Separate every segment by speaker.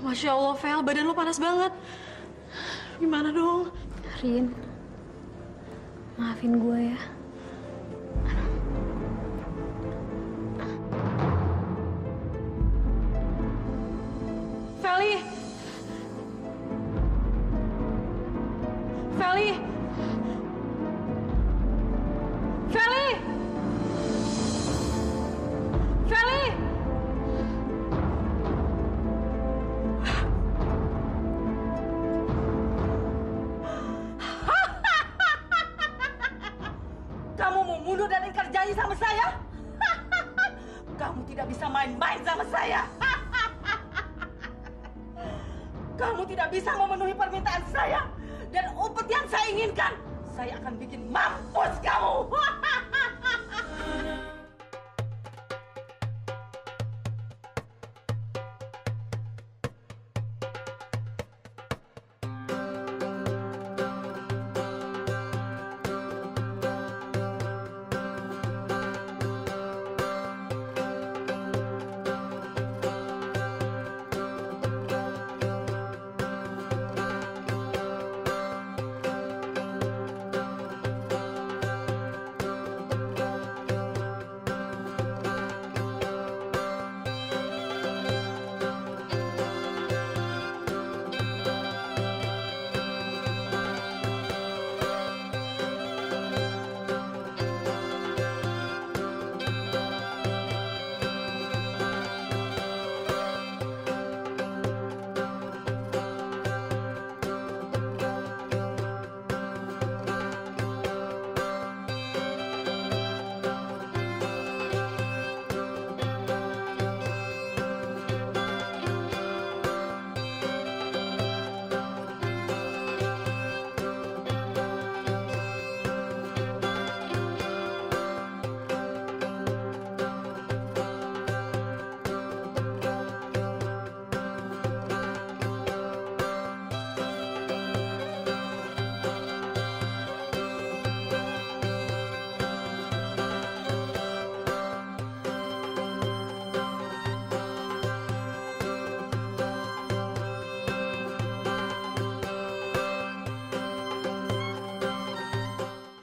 Speaker 1: Masya Allah, Vel, badan lo panas banget. Gimana dong?
Speaker 2: Rin, maafin gue ya.
Speaker 1: Feli! Feli! Feli! Feli!
Speaker 3: Kamu mau mundur dan ingkar janji sama saya? Kamu tidak bisa main-main sama saya. Kamu tidak bisa memenuhi permintaan saya dan upet yang saya inginkan. Saya akan bikin mampus kamu.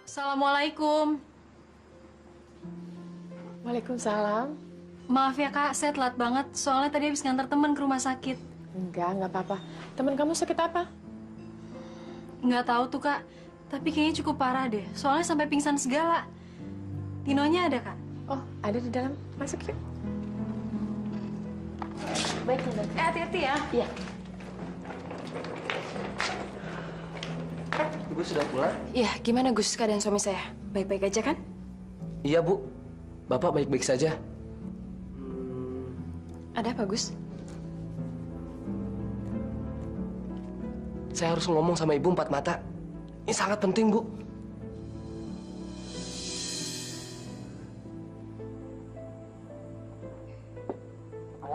Speaker 1: Assalamualaikum.
Speaker 4: Waalaikumsalam.
Speaker 1: Maaf ya kak, saya telat banget. Soalnya tadi habis ngantar teman ke rumah sakit.
Speaker 4: Enggak apa-apa. Teman kamu sakit apa?
Speaker 1: Nggak tahu tuh kak, tapi kayaknya cukup parah deh. Soalnya sampai pingsan segala. Tinonya ada kak?
Speaker 4: Oh, ada di dalam. Masuk yuk.
Speaker 1: Baik, hati-hati ya.
Speaker 4: Iya.
Speaker 5: Ibu sudah pulang?
Speaker 2: Iya, gimana Gus keadaan suami saya? Baik-baik aja kan?
Speaker 5: Iya, Bu. Bapak baik-baik saja.
Speaker 2: Ada apa Gus?
Speaker 5: Saya harus ngomong sama Ibu empat mata. Ini sangat penting, Bu.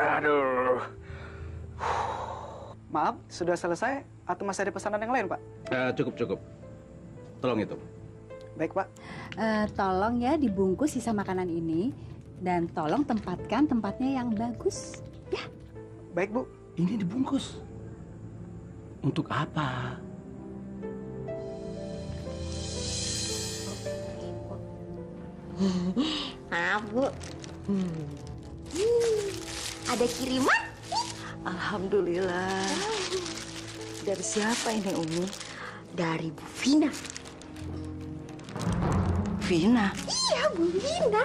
Speaker 6: Aduh. Maaf, sudah selesai atau masih ada pesanan yang lain, Pak?
Speaker 7: Cukup. Tolong itu.
Speaker 6: Baik, Pak.
Speaker 8: Tolong ya dibungkus sisa makanan ini dan tolong tempatkan tempatnya yang bagus. Ya.
Speaker 6: Baik, Bu.
Speaker 7: Ini dibungkus. Untuk apa?
Speaker 9: Maaf, Bu. Ada kiriman? Alhamdulillah. Dari siapa ini, Umi? Dari Bu Vina. Vina? Iya, Bu Vina.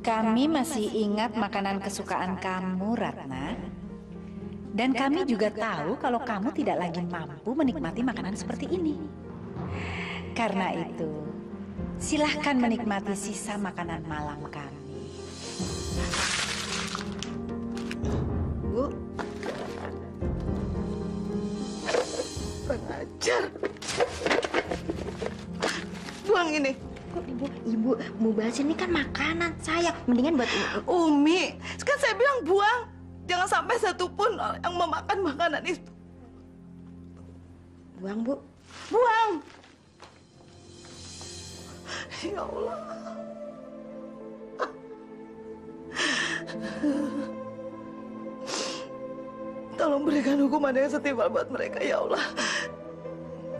Speaker 8: Kami masih ingat makanan kesukaan kamu, Ratna. Dan kami juga tahu kalau kamu tidak lagi mampu menikmati makanan seperti ini. Karena itu, silahkan menikmati sisa makanan malam kami.
Speaker 9: Bu. Pengajar. Buang ini. Kok ibu mubasin ini kan makanan saya. Mendingan buat
Speaker 3: Umi, kan saya bilang buang. Jangan sampai satu pun yang memakan makanan itu.
Speaker 9: buang, Bu.
Speaker 3: Buang. Ya Allah. Tolong berikan hukuman yang setimpal buat mereka, ya Allah.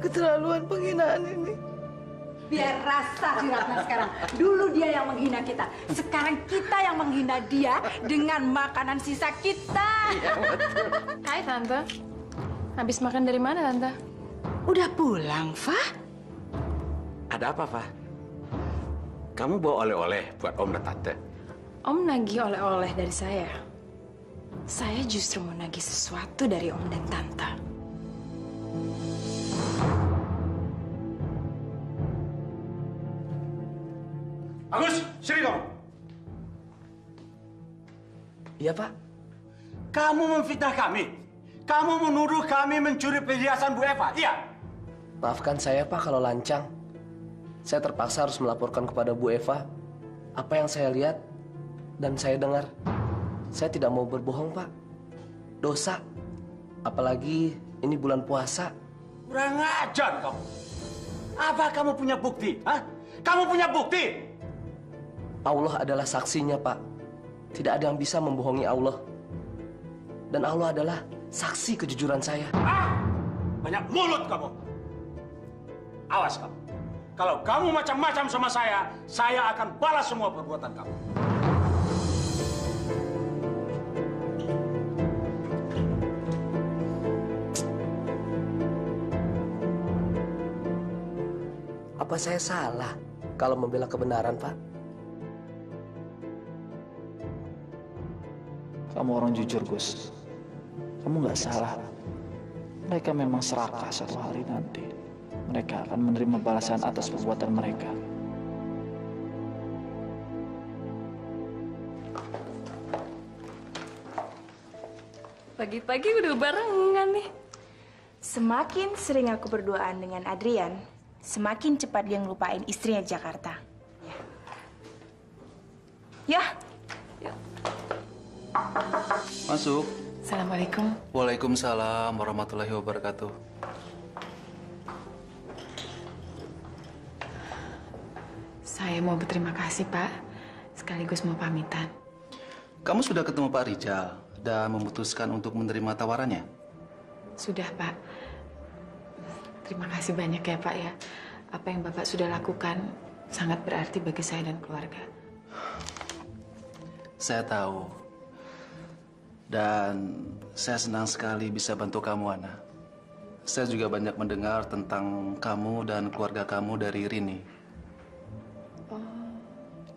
Speaker 3: Keterlaluan penghinaan ini.
Speaker 8: Biar rasa si Ratna sekarang. Dulu dia yang menghina kita. Sekarang kita yang menghina dia dengan makanan sisa kita.
Speaker 2: Hai, Tante. Habis makan dari mana, Tante?
Speaker 9: Udah pulang, Fah?
Speaker 7: Ada apa, Fah? Kamu bawa oleh-oleh buat Om dan Tante?
Speaker 2: Om nagih oleh-oleh dari saya. Saya justru mau nagih sesuatu dari Om dan Tante.
Speaker 7: Agus, sini kamu.
Speaker 5: Iya, Pak.
Speaker 7: Kamu memfitnah kami. Kamu menuduh kami mencuri perhiasan Bu Eva, iya?
Speaker 5: Maafkan saya, Pak, kalau lancang. Saya terpaksa harus melaporkan kepada Bu Eva apa yang saya lihat dan saya dengar. Saya tidak mau berbohong, Pak. Dosa. Apalagi ini bulan puasa.
Speaker 7: Kurang ajar kamu. Apa kamu punya bukti? Hah? Kamu punya bukti?
Speaker 5: Allah adalah saksinya, Pak. Tidak ada yang bisa membohongi Allah. Dan Allah adalah saksi kejujuran saya.
Speaker 7: Ah! Banyak mulut kamu. Awas kamu. Kalau kamu macam-macam sama saya akan balas semua perbuatan kamu.
Speaker 5: Apa saya salah kalau membela kebenaran, Pak?
Speaker 10: Kamu orang jujur, Gus. Kamu nggak salah. Mereka memang serakah suatu hari nanti. Mereka akan menerima balasan atas perbuatan mereka.
Speaker 1: Pagi-pagi udah barengan nih.
Speaker 9: Semakin sering aku berduaan dengan Adrian, semakin cepat dia ngelupain istrinya Jakarta. Ya.
Speaker 10: Masuk.
Speaker 2: Assalamualaikum.
Speaker 10: Waalaikumsalam warahmatullahi wabarakatuh.
Speaker 2: Saya mau berterima kasih, Pak. Sekaligus mau pamitan.
Speaker 10: Kamu sudah ketemu Pak Rijal dan memutuskan untuk menerima tawarannya?
Speaker 2: Sudah, Pak. Terima kasih banyak ya, Pak ya. Apa yang Bapak sudah lakukan sangat berarti bagi saya dan keluarga.
Speaker 10: Saya tahu. Dan saya senang sekali bisa bantu kamu, Ana. Saya juga banyak mendengar tentang kamu dan keluarga kamu dari Rini.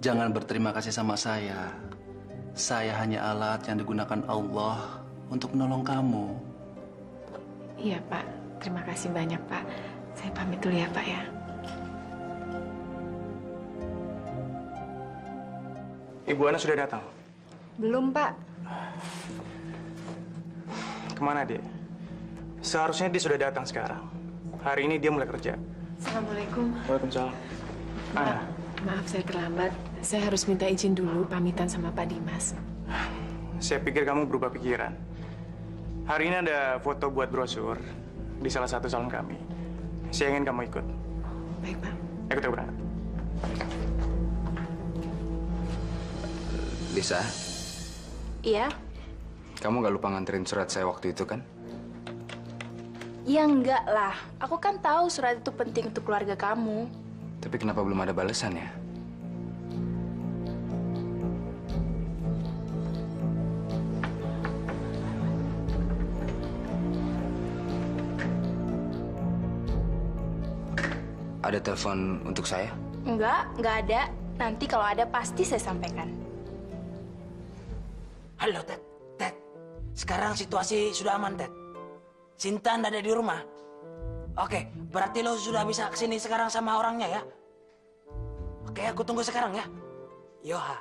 Speaker 10: Jangan berterima kasih sama saya. Saya hanya alat yang digunakan Allah untuk menolong kamu.
Speaker 2: Iya, Pak. Terima kasih banyak, Pak. Saya pamit dulu ya, Pak ya.
Speaker 6: Ibu Ana sudah datang.
Speaker 2: Belum, Pak.
Speaker 6: Kemana dia? Seharusnya dia sudah datang sekarang. Hari ini dia mulai kerja.
Speaker 2: Assalamualaikum.
Speaker 6: Waalaikumsalam. Ana,
Speaker 2: Maaf saya terlambat. Saya harus minta izin dulu pamitan sama Pak Dimas.
Speaker 6: saya pikir kamu berubah pikiran. Hari ini ada foto buat brosur di salah satu salon kami. Saya ingin kamu ikut.
Speaker 2: Baik, Pak.
Speaker 6: Ikut, berangkat.
Speaker 11: Lisa,
Speaker 9: Iya?
Speaker 11: kamu gak lupa nganterin surat saya waktu itu kan?
Speaker 9: Ya enggak lah. Aku kan tahu surat itu penting untuk keluarga kamu.
Speaker 11: Tapi kenapa belum ada balasan ya? Ada telepon untuk saya?
Speaker 9: Enggak ada. Nanti kalau ada pasti saya sampaikan.
Speaker 12: Halo, Ted. Ted, sekarang situasi sudah aman, Ted. Sinta ada di rumah. Oke, berarti lo sudah bisa kesini sekarang sama orangnya ya? Oke, aku tunggu sekarang ya. Yoha.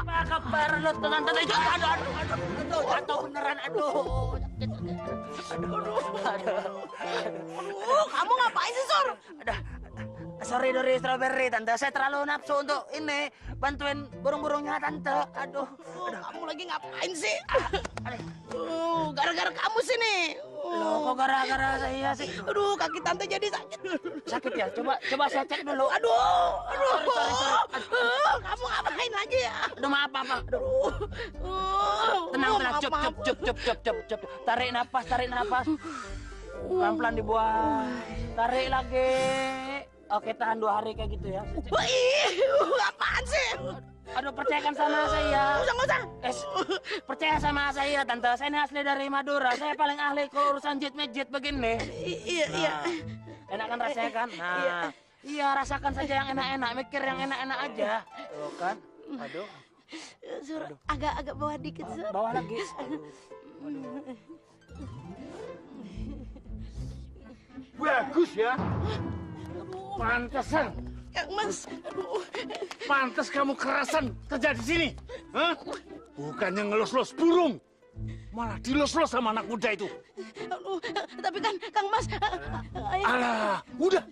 Speaker 12: Apa kabar lo, teman-teman? Aduh, jatuh beneran, aduh. Kamu ngapain sih, Sur? Sorry, Dori Strawberry, Tante. Saya terlalu nafsu untuk ini, bantuin burung-burungnya, Tante. Aduh, kamu lagi ngapain sih? Gara-gara kamu sih nih. Loh, kok gara-gara saya sih? Aduh, kaki tante jadi sakit. Sakit ya? Coba saya cek dulu. Aduh. Sorry. Kamu ngapain lagi ya? Aduh, maaf, Papa. Aduh. Tenang. Cup. Tarik napas. Pelan-pelan dibuang. Tarik lagi. Oke, tahan 2 hari kayak gitu ya. Apaan sih? Aduh, percayakan sama saya. Nggak usah. Percaya sama saya, Tante. Saya ini asli dari Madura. Saya paling ahli ke urusan jet begini. Iya. Enak kan rasanya kan? Nah, iya, rasakan saja yang enak-enak. Mikir yang enak-enak aja. Tuh kan? Aduh.
Speaker 13: Sur, agak bawah dikit, Sur.
Speaker 12: Bawah lagi.
Speaker 7: Bagus ya. Pantesan.
Speaker 13: Kang Mas, aduh.
Speaker 7: Pantes kamu kerasan kerja di sini. Hah? Bukannya ngelus-lus burung. Malah dilus-lus sama anak muda itu.
Speaker 13: Aduh, tapi kan Kang Mas...
Speaker 7: Alah, udah.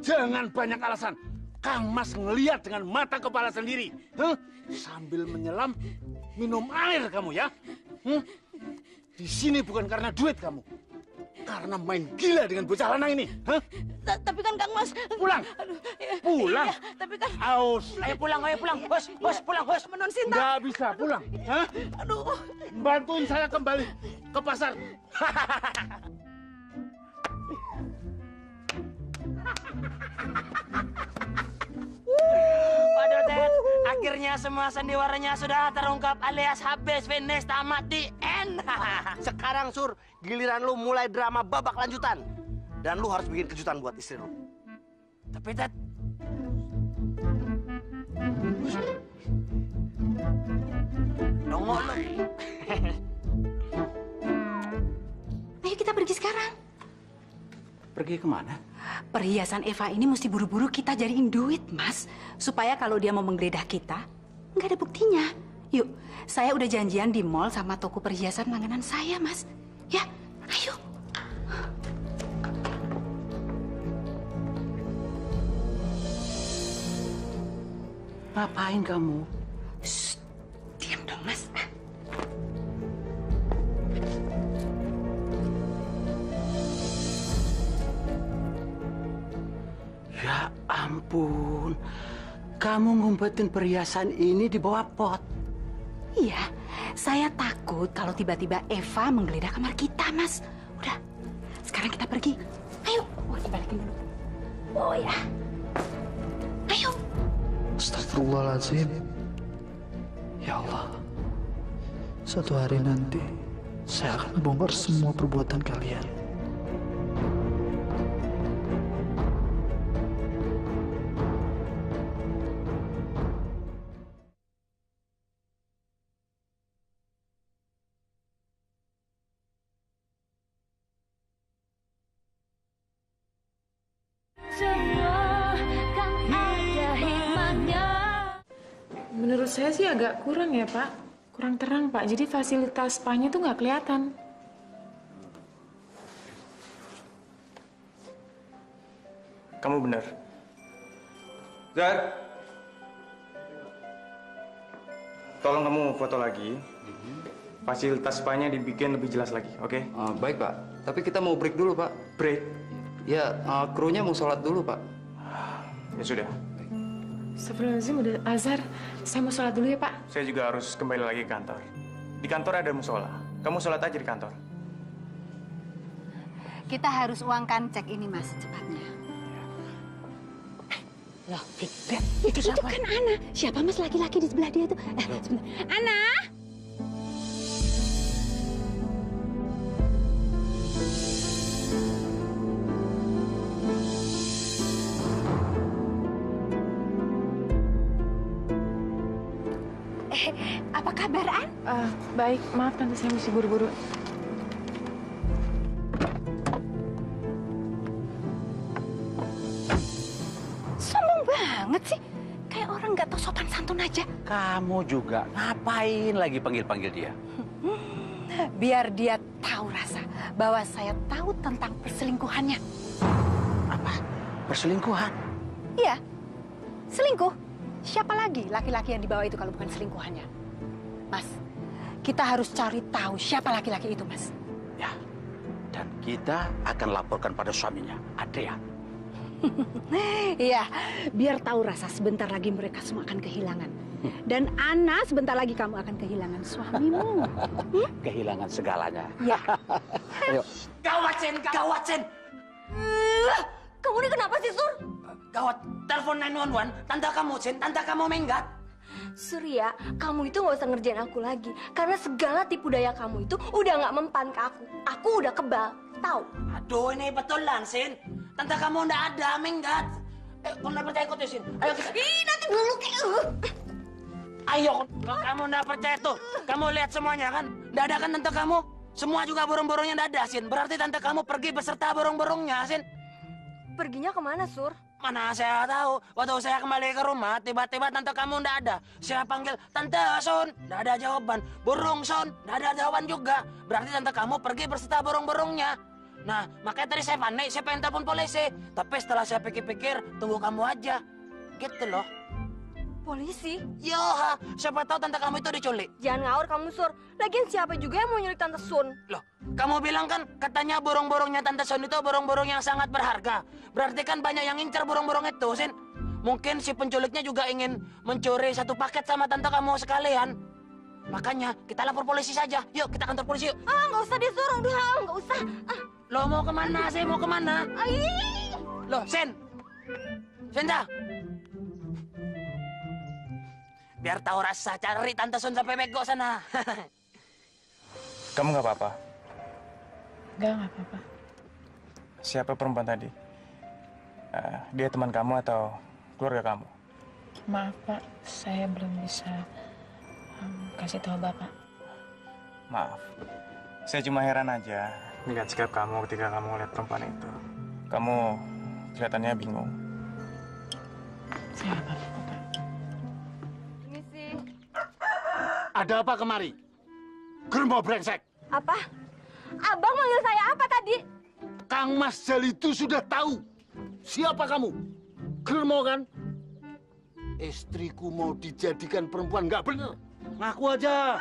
Speaker 7: Jangan banyak alasan. Kang Mas ngelihat dengan mata kepala sendiri. Hah? Sambil menyelam, minum air kamu ya. Di sini bukan karena duit kamu. Karena main gila dengan bocah lanang ini. Hah?
Speaker 13: Tapi kan Kang Mas...
Speaker 7: Pulang. Pulang.
Speaker 13: Iya, tapi kan...
Speaker 7: Aus.
Speaker 12: Ayo pulang. Bos, pulang, bos.
Speaker 13: Menon Sinta.
Speaker 7: Nggak bisa pulang. Hah?
Speaker 13: Aduh.
Speaker 7: Bantuin saya kembali ke pasar.
Speaker 12: Waduh, Ted. Akhirnya semua sandiwaranya sudah terungkap alias habis, finish, tamat, di end.
Speaker 14: Sekarang, Sur, giliran lu mulai drama babak lanjutan. Dan lu harus bikin kejutan buat istri lu.
Speaker 12: Tapi, Ted... Nongol lu.
Speaker 8: Ayo kita pergi sekarang.
Speaker 7: Pergi kemana?
Speaker 8: Perhiasan Eva ini mesti buru-buru kita jadiin duit, Mas. Supaya kalau dia mau menggeledah kita, nggak ada buktinya. Yuk, saya udah janjian di mall sama toko perhiasan langganan saya, Mas. Ya, ayo.
Speaker 7: Ngapain kamu?
Speaker 8: Shh, diam dong, Mas.
Speaker 14: Ya ampun, kamu ngumpetin perhiasan ini di bawah pot.
Speaker 8: Iya, saya takut kalau tiba-tiba Eva menggeledah kamar kita, Mas. Udah, sekarang kita pergi. Ayo, dibalikin dulu. Oh ya, ayo.
Speaker 10: Astagfirullahaladzim. Ya Allah, suatu hari nanti saya akan bongkar semua perbuatan kalian.
Speaker 2: Menurut saya sih agak kurang ya, Pak. Kurang terang, Pak. Jadi fasilitas spa-nya tuh nggak kelihatan.
Speaker 6: Kamu benar. Zar, tolong kamu foto lagi. Fasilitas spa-nya dibikin lebih jelas lagi, oke?
Speaker 11: Baik, Pak. Tapi kita mau break dulu, Pak.
Speaker 6: Break?
Speaker 11: Ya, krunya mau sholat dulu, Pak.
Speaker 6: Ya sudah.
Speaker 2: Astagfirullahaladzim, udah azhar. Saya mau sholat dulu ya, Pak.
Speaker 6: Saya juga harus kembali lagi ke kantor. Di kantor ada musola. Kamu sholat aja di kantor.
Speaker 8: Kita harus uangkan cek ini, Mas, cepatnya.
Speaker 12: Lah, lihat, itu siapa?
Speaker 8: Itu kan Ana. Siapa, Mas, laki-laki di sebelah dia itu? Sebentar. Ana! Apa kabar, An?
Speaker 2: Baik, maaf Tante, saya mesti buru-buru.
Speaker 8: Sombong banget sih. Kayak orang nggak tahu sopan santun aja.
Speaker 14: Kamu juga ngapain lagi panggil-panggil dia?
Speaker 8: Biar dia tahu rasa bahwa saya tahu tentang perselingkuhannya.
Speaker 14: Apa? Perselingkuhan?
Speaker 8: Iya, selingkuh. Siapa lagi laki-laki yang dibawa itu kalau bukan selingkuhannya? Mas, kita harus cari tahu siapa laki-laki itu, Mas.
Speaker 14: Ya,
Speaker 7: Dan kita akan laporkan pada suaminya, Adrian.
Speaker 8: Iya, biar tahu rasa sebentar lagi mereka semua akan kehilangan. Dan Ana sebentar lagi kamu akan kehilangan suamimu.
Speaker 7: Kehilangan segalanya.
Speaker 8: Ya.
Speaker 5: Ayo.
Speaker 12: Gawat, Sen! Gawat, Sen!
Speaker 9: Kamu ini kenapa sih, Sur?
Speaker 12: Gawat, telepon 911. Tante kamu, Sen. Tante kamu minggat.
Speaker 9: Surya, kamu itu nggak usah ngerjain aku lagi. Karena segala tipu daya kamu itu udah nggak mempan ke aku. Aku udah kebal, tahu?
Speaker 12: Aduh, ini betulan, Sen. Tante kamu nggak ada, minggat. Kau nggak percaya ikut ya, Sen? Ayo kita...
Speaker 9: Ih, nanti dulu
Speaker 12: Ayo, kalau kamu nggak percaya tuh. Kamu lihat semuanya kan? Nggak ada kan tante kamu? Semua juga burung-burungnya nggak ada, Sin. Berarti tante kamu pergi beserta burung-burungnya, Sin.
Speaker 9: Perginya kemana, Sur?
Speaker 12: Mana saya tahu. Waktu saya kembali ke rumah, tiba-tiba tante kamu nggak ada. Saya panggil, Tante Son, nggak ada jawaban. Burung Son, nggak ada jawaban juga. Berarti tante kamu pergi beserta burung-burungnya. Nah, makanya tadi saya panik, saya pengen telepon polisi. Tapi setelah saya pikir-pikir, tunggu kamu aja. Gitu loh.
Speaker 9: Polisi?
Speaker 12: Yo, siapa tahu tante kamu itu diculik.
Speaker 9: Jangan ngawur kamu, Sur. Lagian siapa juga yang mau nyulik Tante Sun?
Speaker 12: Loh, kamu bilang kan katanya burung-burungnya Tante Sun itu burung-burung yang sangat berharga. Berarti kan banyak yang incar burung-burung itu, Sin. Mungkin si penculiknya juga ingin mencuri satu paket sama tante kamu sekalian. Makanya kita lapor polisi saja. Yuk, kita kantor polisi yuk.
Speaker 9: Nggak usah deh, Sur. Udah, nggak usah.
Speaker 12: Lo mau kemana, Sin? Mau kemana? Loh, Sin. Sinta. Biar tahu rasa, cari Tante Sun sampai bego sana.
Speaker 6: Kamu nggak apa-apa?
Speaker 2: Nggak apa-apa.
Speaker 6: Siapa perempuan tadi? Dia teman kamu atau keluarga kamu?
Speaker 2: Maaf, Pak. Saya belum bisa kasih tahu Bapak.
Speaker 6: Maaf. Saya cuma heran aja melihat sikap kamu ketika kamu lihat perempuan itu. Kamu kelihatannya bingung.
Speaker 2: Saya nggak apa-apa, Pak.
Speaker 7: Ada apa kemari? Germo brengsek.
Speaker 9: Apa? Abang manggil saya apa tadi?
Speaker 7: Kang Mas Jal itu sudah tahu siapa kamu. Germo kan? Istriku mau dijadikan perempuan nggak bener. Ngaku aja.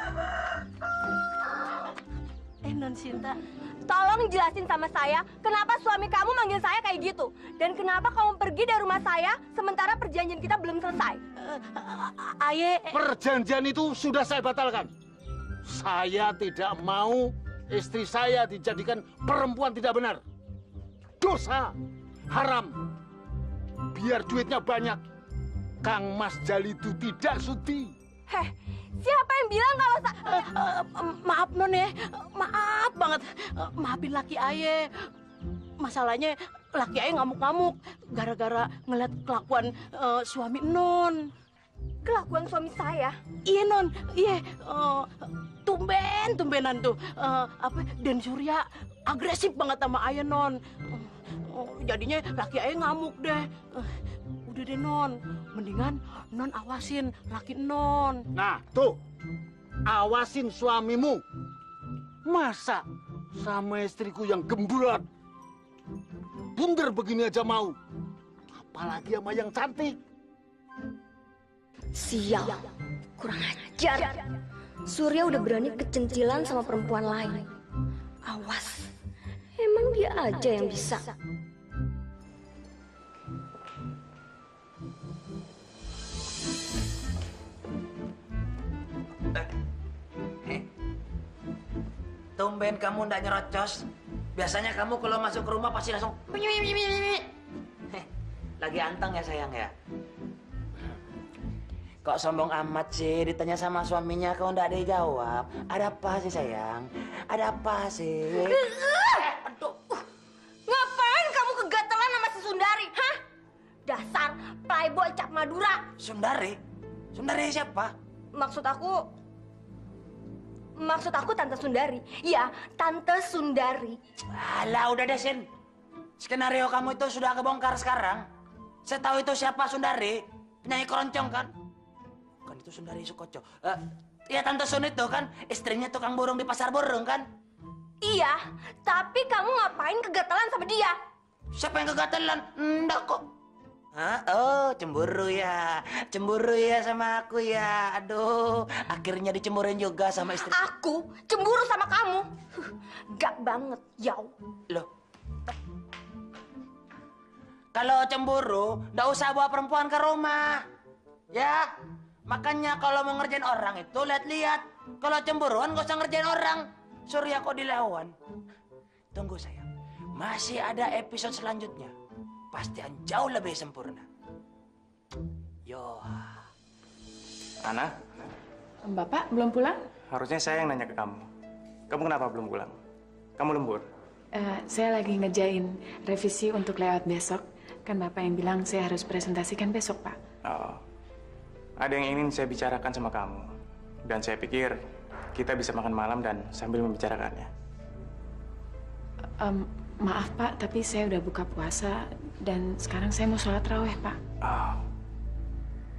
Speaker 9: Non Sinta, tolong jelasin sama saya kenapa suami kamu manggil saya kayak gitu. Dan kenapa kamu pergi dari rumah saya sementara perjanjian kita belum selesai.
Speaker 7: Perjanjian itu sudah saya batalkan. Saya tidak mau istri saya dijadikan perempuan tidak benar. Dosa, haram. Biar duitnya banyak. Kang Mas Jal itu tidak sudi.
Speaker 9: Heh, siapa yang bilang kalau
Speaker 13: Maaf non ya, maaf banget. Maafin laki aye. Masalahnya laki aye ngamuk-ngamuk gara-gara ngeliat kelakuan suami non.
Speaker 9: Kelakuan suami saya?
Speaker 13: Iya non, iya. Tumbenan tuh. Dan Surya agresif banget sama aye non. Jadinya laki aye ngamuk deh. Udah deh non, mendingan non awasin laki non.
Speaker 7: Nah tuh, awasin suamimu. Masa sama istriku yang gembrot, bundar begini aja mau. Apalagi sama yang cantik.
Speaker 9: Sial, kurang ajar. Surya udah berani kecentilan sama perempuan lain. Awas, emang dia aja yang bisa.
Speaker 12: Tumben kamu ndak nyerocos. Biasanya kamu kalau masuk ke rumah pasti langsung lagi anteng ya sayang ya. Kok sombong amat sih ditanya sama suaminya kau ndak ada jawab. Ada apa sih sayang? Ada apa sih?
Speaker 9: Aduh, ngapain kamu kegatelan sama si Sundari? Hah? Dasar playboy cap Madura.
Speaker 12: Sundari? Sundari siapa?
Speaker 9: Maksud aku Tante Sundari. Iya, Tante Sundari.
Speaker 12: Alah, udah deh, Sin. Skenario kamu itu sudah kebongkar sekarang. Saya tahu itu siapa Sundari. Penyanyi keroncong, kan? Kan itu Sundari Sukoco. Ya, Tante Sun itu kan istrinya tukang burung di pasar burung, kan?
Speaker 9: Iya, tapi kamu ngapain kegatelan sama dia?
Speaker 12: Siapa yang kegatelan? Enggak kok. Hah? Oh, cemburu ya. Cemburu ya sama aku ya. Aduh, akhirnya dicemburuin juga sama istri.
Speaker 9: Aku cemburu sama kamu. Gak banget, Yau.
Speaker 12: Loh. Kalau cemburu, nggak usah bawa perempuan ke rumah. Ya, makanya kalau mau ngerjain orang itu lihat-lihat. Kalau cemburuan nggak usah ngerjain orang. Surya kok dilawan. Tunggu sayang, masih ada episode selanjutnya. Pasti akan jauh lebih sempurna. Yo.
Speaker 6: Ana,
Speaker 2: Bapak belum pulang?
Speaker 6: harusnya saya yang nanya ke kamu. Kamu kenapa belum pulang? Kamu lembur?
Speaker 2: Saya lagi ngejain revisi untuk layout besok. Kan Bapak yang bilang saya harus presentasikan besok, Pak.
Speaker 6: Oh, ada yang ingin saya bicarakan sama kamu. Dan saya pikir kita bisa makan malam dan sambil membicarakannya.
Speaker 2: Maaf, Pak, tapi saya udah buka puasa dan sekarang saya mau sholat raweh, Pak.
Speaker 6: Oh,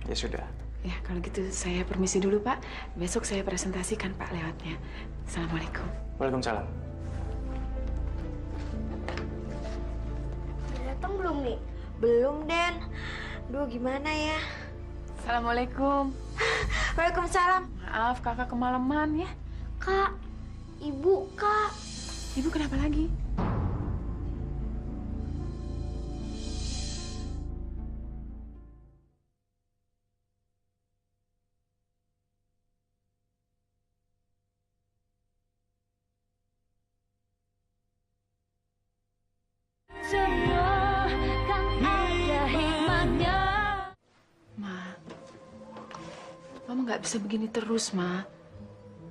Speaker 6: ya sudah.
Speaker 2: Ya, kalau gitu saya permisi dulu, Pak. Besok saya presentasikan, Pak, lewatnya. Assalamualaikum.
Speaker 6: Waalaikumsalam.
Speaker 9: Udah datang belum nih? Belum, Den. Duh, gimana ya?
Speaker 2: Assalamualaikum.
Speaker 9: Waalaikumsalam.
Speaker 2: Maaf, kakak kemalaman ya.
Speaker 9: Kak, Ibu, Kak.
Speaker 2: Ibu kenapa lagi?
Speaker 15: Semua kan ada hikmahnya.
Speaker 2: Ma, Mama nggak bisa begini terus, Ma.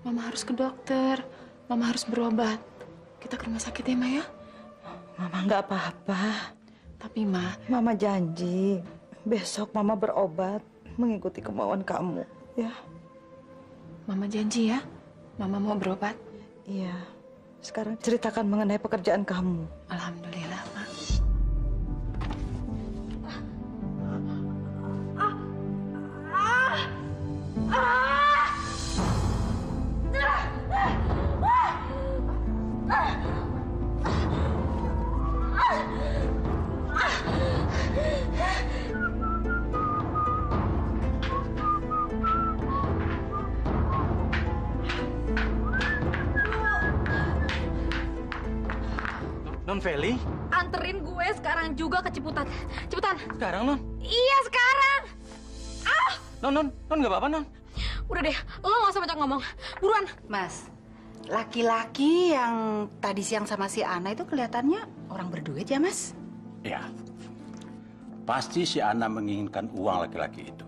Speaker 2: Mama harus ke dokter. Mama harus berobat. Kita ke rumah sakit ya, Ma ya?
Speaker 3: Mama nggak apa-apa.
Speaker 2: Tapi, Ma...
Speaker 3: Mama janji, besok Mama berobat mengikuti kemauan kamu, ya?
Speaker 2: Mama janji ya? Mama mau berobat?
Speaker 3: Iya. Sekarang ceritakan mengenai pekerjaan kamu.
Speaker 2: Alhamdulillah, Ma.
Speaker 7: Non Feli?
Speaker 1: Anterin gue sekarang juga ke Ciputat. Cepetan.
Speaker 7: Sekarang, Non?
Speaker 1: Iya, sekarang. Ah!
Speaker 7: Non nggak apa-apa, Non.
Speaker 1: Udah deh, lo nggak usah banyak ngomong. Buruan.
Speaker 8: Mas, laki-laki yang tadi siang sama si Ana itu kelihatannya orang berduit ya, Mas?
Speaker 7: Ya, pasti si Ana menginginkan uang laki-laki itu.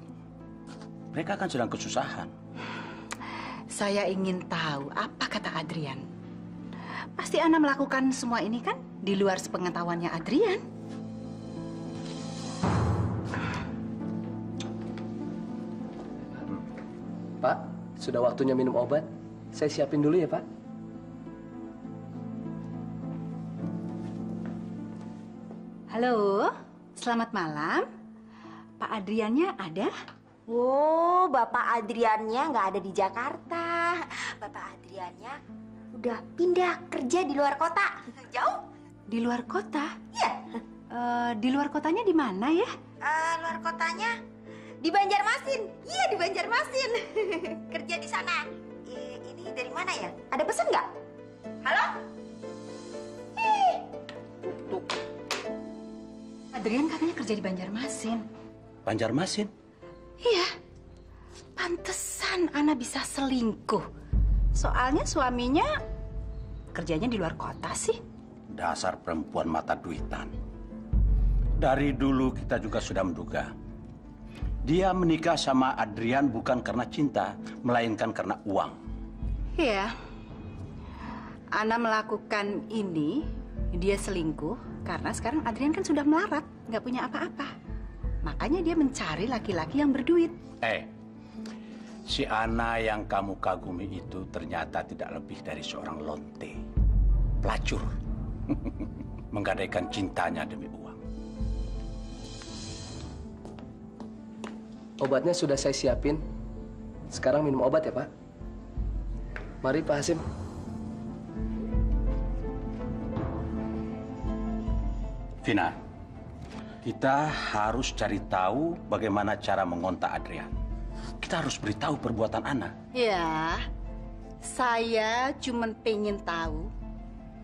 Speaker 7: Mereka kan sedang kesusahan.
Speaker 8: Saya ingin tahu apa kata Adrian. Pasti Ana melakukan semua ini kan di luar sepengetahuannya Adrian.
Speaker 5: Pak, sudah waktunya minum obat. Saya siapin dulu ya, Pak.
Speaker 8: Halo, selamat malam. Pak Adriannya ada?
Speaker 9: Oh, Bapak Adriannya nggak ada di Jakarta. Bapak Adriannya udah pindah kerja di luar kota. Jauh?
Speaker 8: Di luar kota?
Speaker 9: Iya.
Speaker 8: Di luar kotanya di mana ya?
Speaker 9: Luar kotanya di Banjarmasin. Iya, di Banjarmasin. Kerja di sana. Ini dari mana ya? Ada pesan nggak? Halo?
Speaker 8: Adrian katanya kerja di Banjarmasin.
Speaker 7: Banjarmasin?
Speaker 8: Iya. Pantesan Ana bisa selingkuh. Soalnya suaminya kerjanya di luar kota sih.
Speaker 7: Dasar perempuan mata duitan. Dari dulu kita juga sudah menduga. Dia menikah sama Adrian bukan karena cinta, melainkan karena uang.
Speaker 8: Iya. Ana melakukan ini, dia selingkuh karena sekarang Adrian kan sudah melarat, nggak punya apa-apa. Makanya dia mencari laki-laki yang berduit.
Speaker 7: Si Ana yang kamu kagumi itu ternyata tidak lebih dari seorang lonte. Pelacur. Menggadaikan cintanya demi uang.
Speaker 5: Obatnya sudah saya siapin. Sekarang minum obat ya, Pak. Mari, Pak Hasim.
Speaker 7: Vina, Kita harus cari tahu bagaimana cara mengontak Adrian. Kita harus beritahu perbuatan Ana.
Speaker 8: Ya, saya cuma pengen tahu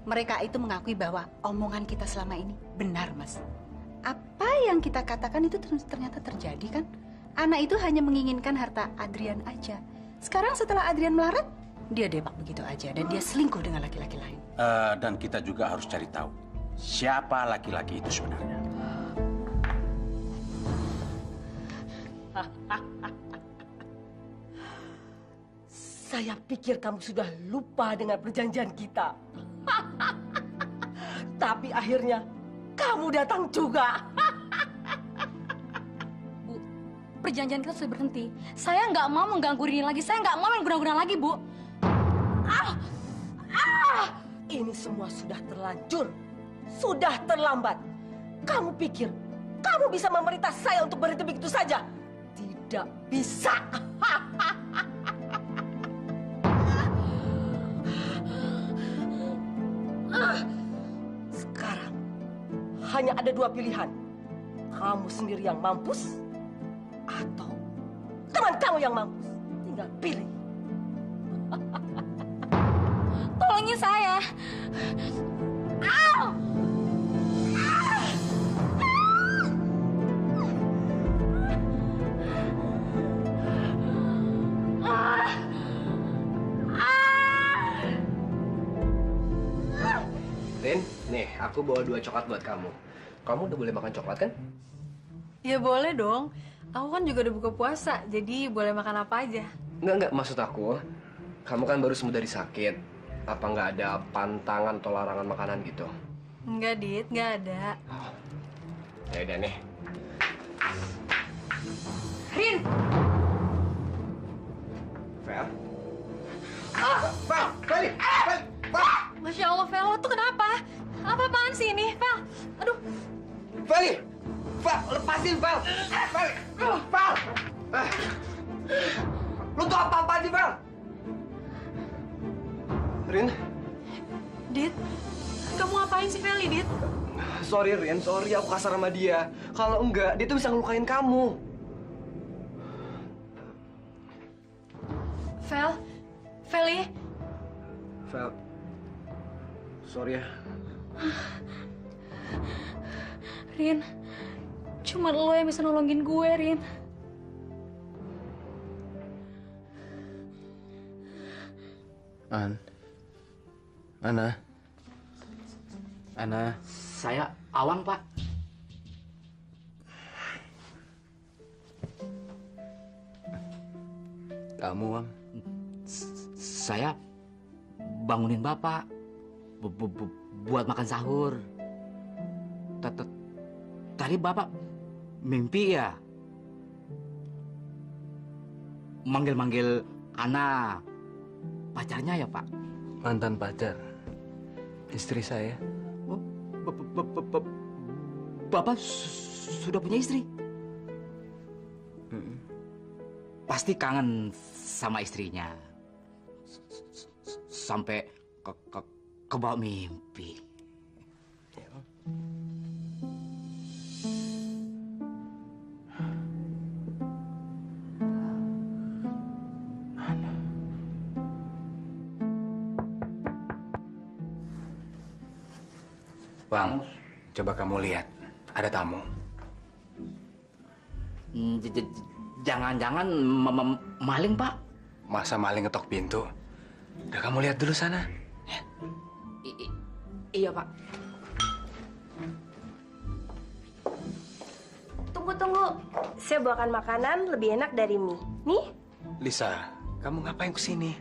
Speaker 8: mereka itu mengakui bahwa omongan kita selama ini benar, Mas. Apa yang kita katakan itu ternyata terjadi kan? Ana itu hanya menginginkan harta Adrian aja. Sekarang setelah Adrian melarat, dia debak begitu aja dan dia selingkuh dengan laki-laki lain.
Speaker 7: Dan kita juga harus cari tahu siapa laki-laki itu sebenarnya.
Speaker 3: Saya pikir kamu sudah lupa dengan perjanjian kita. Tapi akhirnya kamu datang juga.
Speaker 1: Bu, perjanjian kita sudah berhenti. Saya nggak mau mengganggu Rini lagi. Saya nggak mau main guna-guna lagi, Bu.
Speaker 3: Ini semua sudah terlanjur. Sudah terlambat. Kamu pikir kamu bisa memerintah saya untuk berhenti begitu saja? Tidak bisa. Sekarang hanya ada dua pilihan. Kamu sendiri yang mampus atau teman kamu yang mampus. Tinggal pilih.
Speaker 1: Tolongin saya. Au!
Speaker 5: Rin, nih aku bawa 2 coklat buat kamu. Kamu udah boleh makan coklat kan?
Speaker 1: Ya boleh dong. Aku kan juga udah buka puasa, jadi boleh makan apa aja.
Speaker 5: Enggak, maksud aku. Kamu kan baru sembuh dari sakit. Apa nggak ada pantangan atau larangan makanan gitu?
Speaker 1: Enggak, Dit. Nggak ada.
Speaker 5: Ya udah nih.
Speaker 1: Rin!
Speaker 5: Fel? Fel! Balik! Balik!
Speaker 1: Masya Allah, Fel. Lo tuh kenapa? Apa-apaan sih ini, Fel? Aduh.
Speaker 5: Feli! Fel, lepasin, Fel! Feli! Fel! Lu tuh apa-apaan sih, Fel? Rin?
Speaker 1: Dit, kamu ngapain sih, Feli, Dit?
Speaker 5: Sorry, Rin. Sorry, aku kasar sama dia. Kalau enggak, dia tuh bisa ngelukain kamu.
Speaker 1: Fel? Feli?
Speaker 5: Fel, sorry ya.
Speaker 1: Rin, cuma lo yang bisa nolongin gue, Rin.
Speaker 11: Ana, saya Awang, Pak.
Speaker 16: Kamu, Wang?
Speaker 11: Saya bangunin Bapak buat makan sahur. Tadi Bapak mimpi ya? Manggil-manggil Ana, pacarnya ya, Pak?
Speaker 16: Mantan pacar. Istri saya.
Speaker 11: Bapak sudah punya istri? Pasti kangen sama istrinya. Sampai ke bawah mimpi.
Speaker 6: Bang, coba kamu lihat. Ada tamu.
Speaker 11: Jangan-jangan maling, Pak?
Speaker 6: Masa maling ngetok pintu? Udah kamu lihat dulu sana.
Speaker 11: Iya, Pak.
Speaker 9: Tunggu. Saya bawakan makanan lebih enak dari mie. Nih,
Speaker 6: Lisa, kamu ngapain kesini?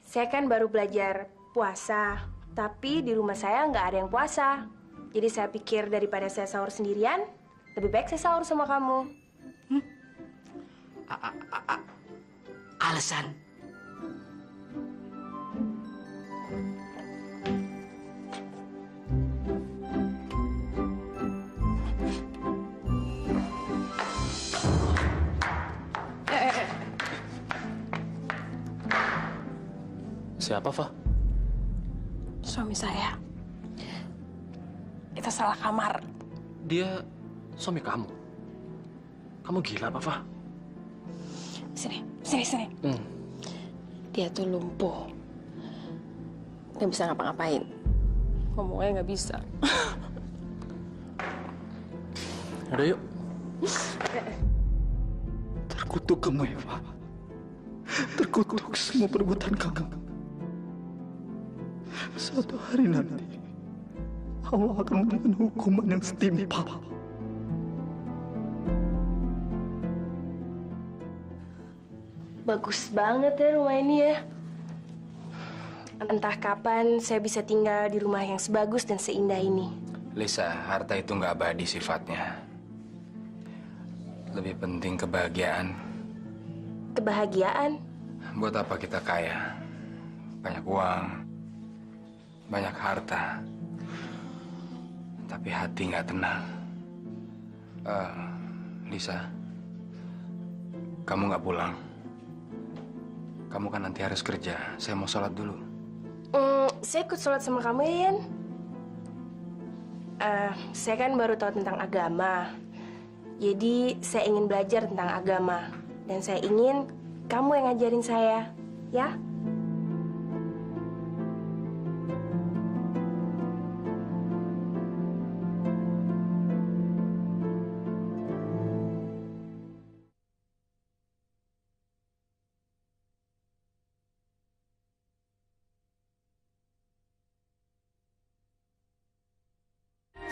Speaker 9: saya kan baru belajar puasa. Tapi di rumah saya nggak ada yang puasa. Jadi saya pikir daripada saya sahur sendirian, lebih baik saya sahur sama kamu.
Speaker 11: Alasan?
Speaker 10: Siapa, Fa?
Speaker 4: Suami saya. Kita salah kamar.
Speaker 10: Dia Suami kamu? Kamu gila apa, Fah?
Speaker 4: Sini. Dia tuh lumpuh. Nggak bisa ngapa-ngapain. Ngomongnya nggak bisa.
Speaker 10: Udah yuk.
Speaker 17: Terkutuk kamu, Eva. Terkutuk semua perbuatan kamu. Suatu hari nanti, Allah akan memberikan hukuman yang setimpal.
Speaker 9: Bagus banget ya rumah ini ya. Entah kapan saya bisa tinggal di rumah yang sebagus dan seindah ini.
Speaker 18: Lisa, harta itu nggak abadi sifatnya. Lebih penting kebahagiaan.
Speaker 9: Kebahagiaan?
Speaker 18: Buat apa kita kaya? Banyak uang, banyak harta, tapi hati nggak tenang. Lisa, kamu nggak pulang? Kamu kan nanti harus kerja. Saya mau sholat dulu.
Speaker 9: Saya ikut sholat sama kamu ya, Yan. Saya kan baru tahu tentang agama. Jadi saya ingin belajar tentang agama. Dan saya ingin kamu yang ngajarin saya, ya?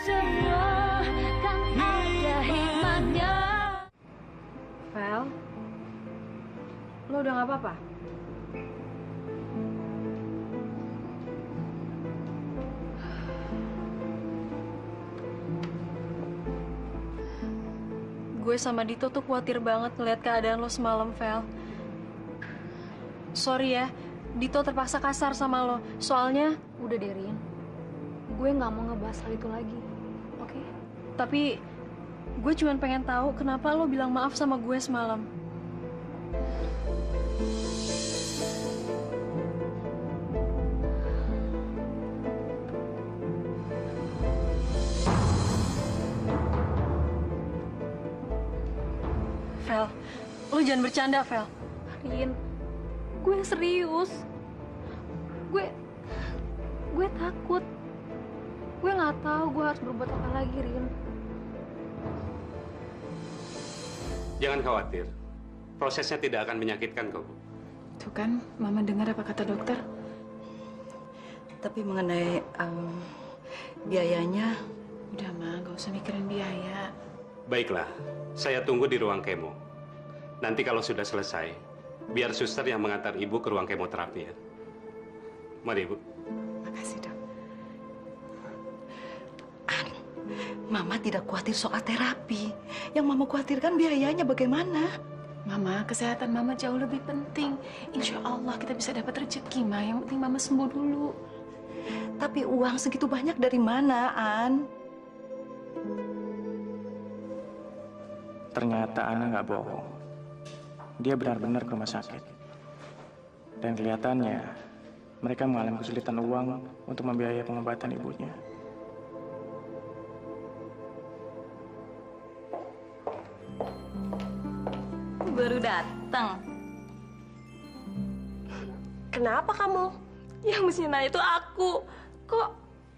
Speaker 15: Semua kan ada hikmahnya.
Speaker 1: Vel, lo udah nggak apa-apa? Gue sama Dito tuh khawatir banget ngeliat keadaan lo semalam, Vel. Sorry ya, Dito terpaksa kasar sama lo. Soalnya...
Speaker 19: Udah deh, Rin. Gue nggak mau ngebahas hal itu lagi. Oke?
Speaker 1: Tapi gue cuma pengen tahu kenapa lo bilang maaf sama gue semalam. Vel, lo jangan bercanda, Vel.
Speaker 19: Rin, gue serius. Gue takut. Gue nggak tahu gue harus berbuat apa lagi, Rin.
Speaker 20: Jangan khawatir. Prosesnya tidak akan menyakitkan kok, Bu.
Speaker 2: Tuh kan, Mama dengar apa kata dokter?
Speaker 21: Tapi mengenai biayanya...
Speaker 2: Udah, Ma, nggak usah mikirin biaya.
Speaker 20: Baiklah, saya tunggu di ruang kemo. Nanti kalau sudah selesai, biar suster yang mengantar Ibu ke ruang kemoterapi ya. Mari, Ibu.
Speaker 21: Makasih, Dok. Mama tidak khawatir soal terapi. Yang Mama khawatirkan biayanya bagaimana?
Speaker 2: Mama, kesehatan Mama jauh lebih penting. Insya Allah kita bisa dapat rezeki, Ma. Yang penting Mama sembuh dulu.
Speaker 21: Tapi uang segitu banyak dari mana, An?
Speaker 6: Ternyata Ana nggak bohong. Dia benar-benar ke rumah sakit. Dan kelihatannya mereka mengalami kesulitan uang untuk membiayai pengobatan ibunya.
Speaker 9: Baru datang. Kenapa kamu? Yang mesti nanya itu aku. Kok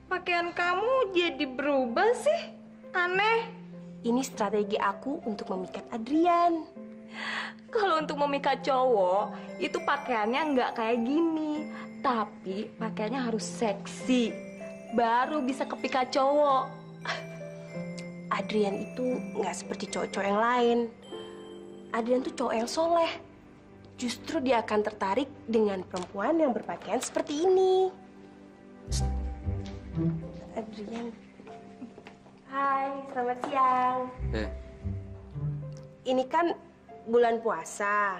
Speaker 9: pakaian kamu jadi berubah sih? Aneh. Ini strategi aku untuk memikat Adrian. Kalau untuk memikat cowok, itu pakaiannya nggak kayak gini. Tapi pakaiannya harus seksi. Baru bisa kepikat cowok. Adrian itu nggak seperti cowok-cowok yang lain. Adrian tuh cowok yang soleh. Justru dia akan tertarik dengan perempuan yang berpakaian seperti ini. Adrian. Hai, selamat siang. Ini kan bulan puasa.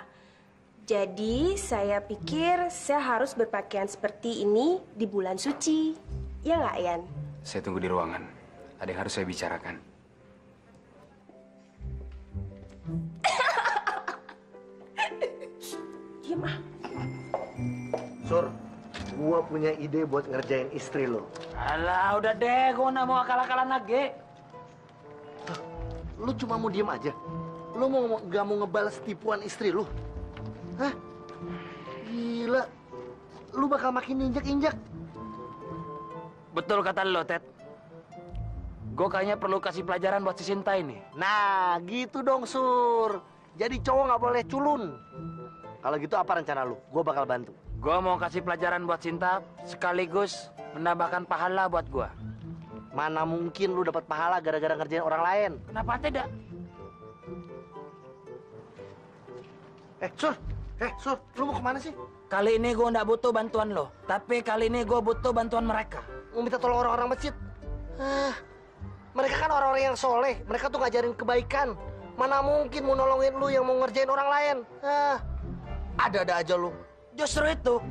Speaker 9: Jadi saya pikir saya harus berpakaian seperti ini di bulan suci. Ya nggak, Yan?
Speaker 18: Saya tunggu di ruangan. Ada yang harus saya bicarakan.
Speaker 9: Diam ah.
Speaker 14: Sur, gua punya ide buat ngerjain istri lo.
Speaker 12: Alah, udah deh, gua nggak mau akal-akalan lagi.
Speaker 14: Lu cuma mau diem aja? Lu gak mau ngebalas tipuan istri lu? Hah? Gila. Lu bakal makin injek-injek.
Speaker 12: Betul kata lo, Ted. Gue kayaknya perlu kasih pelajaran buat si Sinta ini.
Speaker 14: Nah, gitu dong, Sur. Jadi cowok nggak boleh culun. Kalau gitu apa rencana lu? Gue bakal bantu.
Speaker 12: Gue mau kasih pelajaran buat Sinta, sekaligus menambahkan pahala buat gue.
Speaker 14: Mana mungkin lu dapat pahala gara-gara ngerjain orang lain?
Speaker 12: Kenapa tidak?
Speaker 14: Sur, lu mau kemana sih?
Speaker 12: Kali ini gue nggak butuh bantuan lo, tapi kali ini gue butuh bantuan mereka.
Speaker 14: Mau minta tolong orang-orang masjid? Mereka kan orang-orang yang soleh. Mereka tuh ngajarin kebaikan. Mana mungkin mau nolongin lu yang mau ngerjain orang lain? Ada-ada aja lu.
Speaker 12: Justru itu,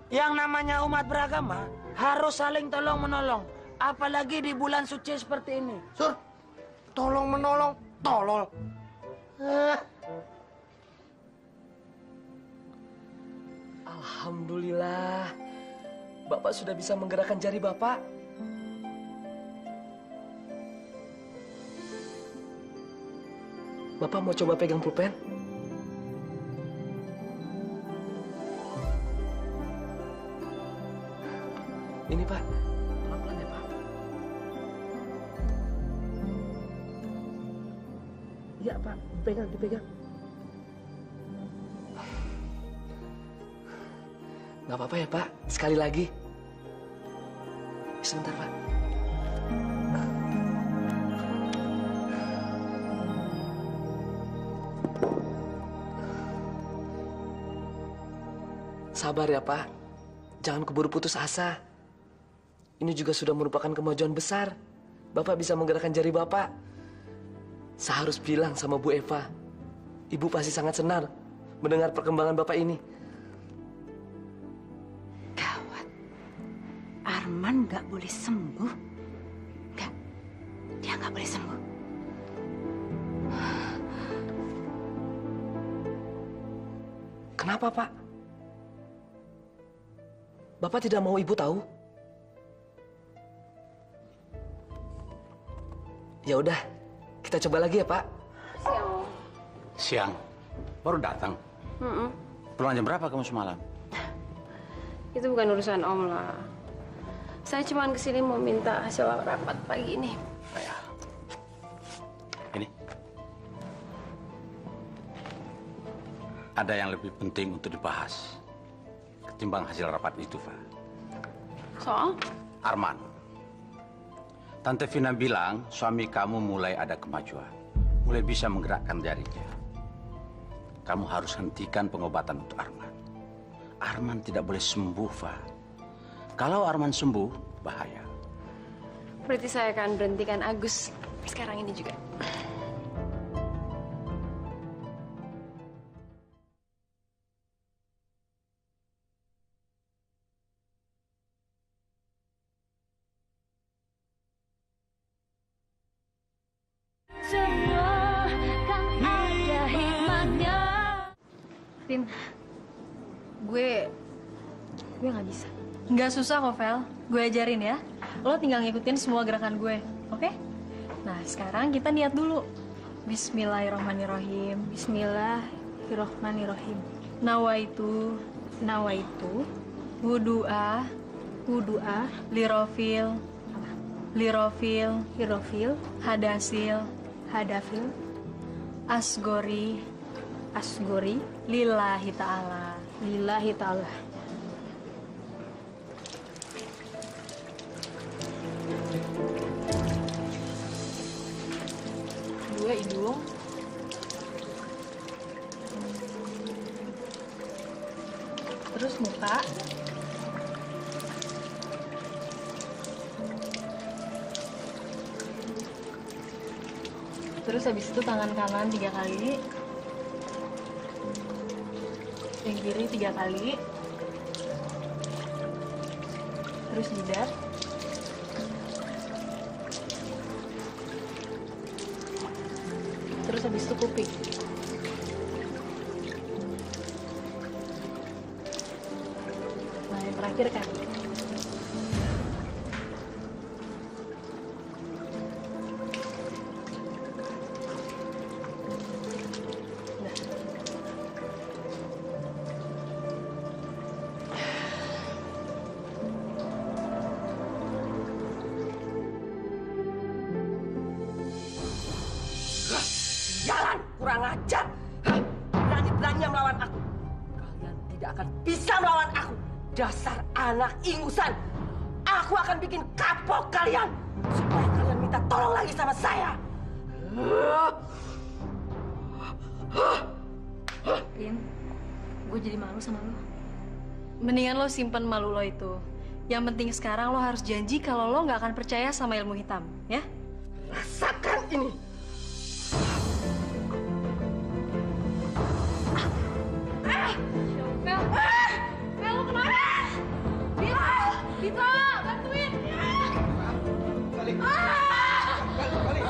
Speaker 12: yang namanya umat beragama harus saling tolong-menolong. Apalagi di bulan suci seperti ini.
Speaker 14: Sur, tolong-menolong, tolol.
Speaker 5: Alhamdulillah, Bapak sudah bisa menggerakkan jari Bapak. Bapak mau coba pegang pulpen? Ini Pak, pelan-pelan ya Pak. Iya Pak, dipegang. Nggak apa-apa ya Pak, sekali lagi. Sebentar Pak. Sabar ya Pak, jangan keburu putus asa. Ini juga sudah merupakan kemajuan besar. Bapak bisa menggerakkan jari Bapak. Saya harus bilang sama Bu Eva, Ibu pasti sangat senang mendengar perkembangan Bapak ini.
Speaker 8: Gawat, Arman nggak boleh sembuh. Nggak, dia nggak boleh sembuh.
Speaker 5: Kenapa Pak? Bapak tidak mau Ibu tahu? Ya udah, kita coba lagi ya Pak.
Speaker 7: Siang, baru datang. Pulang jam berapa kamu semalam?
Speaker 9: Itu bukan urusan Om lah. Saya cuma kesini mau minta hasil rapat pagi ini.
Speaker 7: Ini. Ada yang lebih penting untuk dibahas ketimbang hasil rapat itu, Pak.
Speaker 9: Soal?
Speaker 7: Arman. Tante Vina bilang suami kamu mulai ada kemajuan. Mulai bisa menggerakkan jarinya. Kamu harus hentikan pengobatan untuk Arman. Arman tidak boleh sembuh, Pak. Kalau Arman sembuh, bahaya.
Speaker 9: Berarti saya akan berhentikan Agus sekarang ini juga.
Speaker 15: Semua kan ada hikmahnya.
Speaker 1: Tin, gue nggak bisa. Nggak susah kok, Vel. Gue ajarin ya. Lo tinggal ngikutin semua gerakan gue, oke? Nah, sekarang kita niat dulu. Bismillahirrahmanirrahim. Bismillahirrahmanirrahim. Nawaitu. Wudu'a. Lirofil. Hadasil. Asgori. Lillahi ta'ala. Dua hidung. Terus muka. Terus habis itu tangan kanan 3 kali. Yang kiri 3 kali. Terus jidat. Terus habis itu kuping. Nah, yang terakhir kaki.
Speaker 3: Jalan, kurang ajar. Berani-beraninya melawan aku. Kalian tidak akan bisa melawan aku. Dasar anak ingusan. Aku akan bikin kapok kalian. Supaya kalian minta tolong lagi sama saya.
Speaker 1: Rin, gue jadi malu sama lo. Mendingan lo simpen malu lo itu. Yang penting sekarang lo harus janji kalau lo nggak akan percaya sama ilmu hitam, ya?
Speaker 3: Rasakan ini.
Speaker 1: Mel, Mel lo kemana? Dita, bantuin.
Speaker 14: Balik. Balik.